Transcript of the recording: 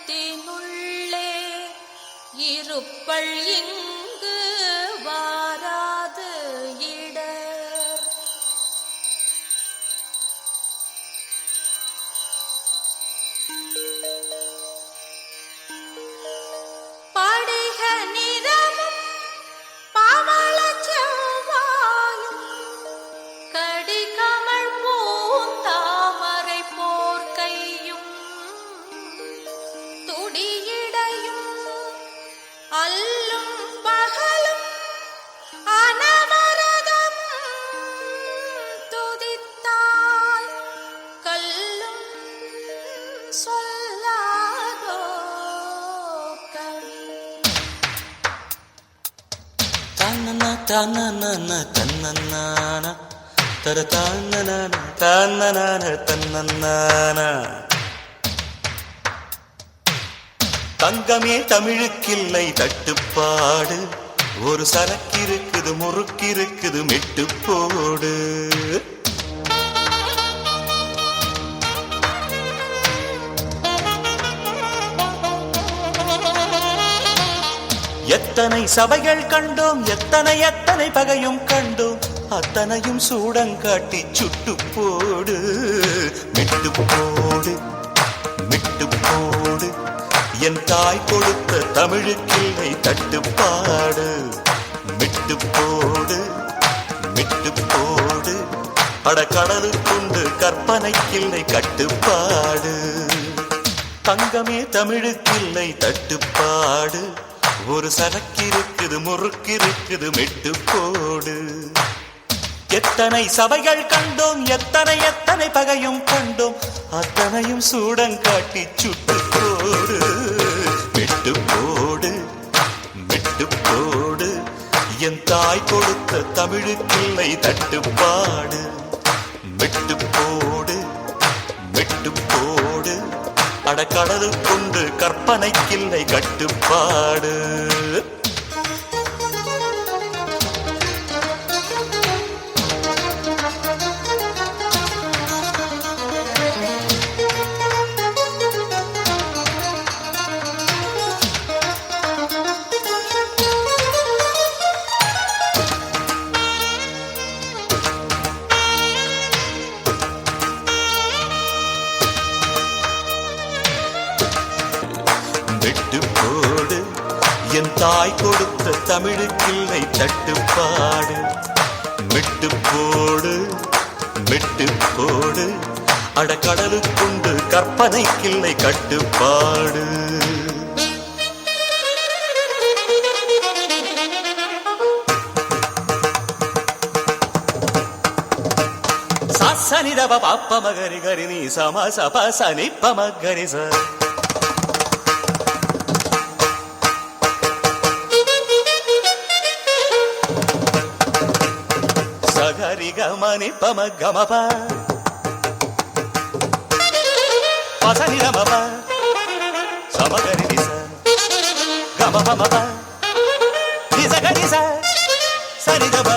மனத்தினுள்ளே இருப்பள் இங்கு வாராது இடர். படிக நிறமும் பவளச் செவ்வாயும் கடிகமழ் பூந்தாமரை போர்க்கையும் துடியிடையும் அல்லும் பகலும் அனவரதம் துதித்தால் கல்லும் சொல்லாதோ கவி. தன்னன தன்னன தன்னனான தர தன்னனான தன்னனான தன்னனான. தங்கமே தமிழுக்கில்லை தட்டுப்பாடு, ஒரு சரக்கிருக்குது முறுக்கிருக்குது மெட்டு போடு. எத்தனை சபைகள் கண்டோம், எத்தனை எத்தனை பகையும் கண்டோம், அத்தனையும் சூடங்காட்டி சுட்டு போடு. மெட்டு போடு மெட்டு போடு, என் தாய் கொடுத்த தமிழுக்கில்லை தட்டுப்பாடு. மெட்டு போடு மெட்டு போடு, அட கடலுக்குண்டு கற்பனைக்கில்லை கட்டுப்பாடு. தங்கமே தமிழுக்கில்லை தட்டுப்பாடு, ஒரு சரக்கிருக்குது முறுக்கிருக்குது மெட்டு போடு. எத்தனை சபைகள் கண்டோம், எத்தனை எத்தனை பகையும் கண்டோம், அத்தனையும் சூடங்காட்டி சுட்டு போடு. மெட்டு போடு மெட்டு போடு, என் தாய் கொடுத்த தமிழுக்கில்லை தட்டுப்பாடு. மெட்டு போடு மெட்டு போடு, அட கடலுக்குண்டு கற்பனைக்கில்லை கட்டுப்பாடு. மெட்டு போடு, என் தாய் கொடுத்த தமிழுக்கில்லை தட்டுப்பாடு. மெட்டு போடு மெட்டு போடு, அட கடலுக்குண்டு கற்பனைக்கில்லை கட்டுப்பாடு. சனிதவ பாப்ப மகரி கரி நீ சம சப சனி பமகரி ச. சகரி கமனி பம கமப பசனி ரமப சமகரி நிச கமப மப நிச கரி ச சரிதப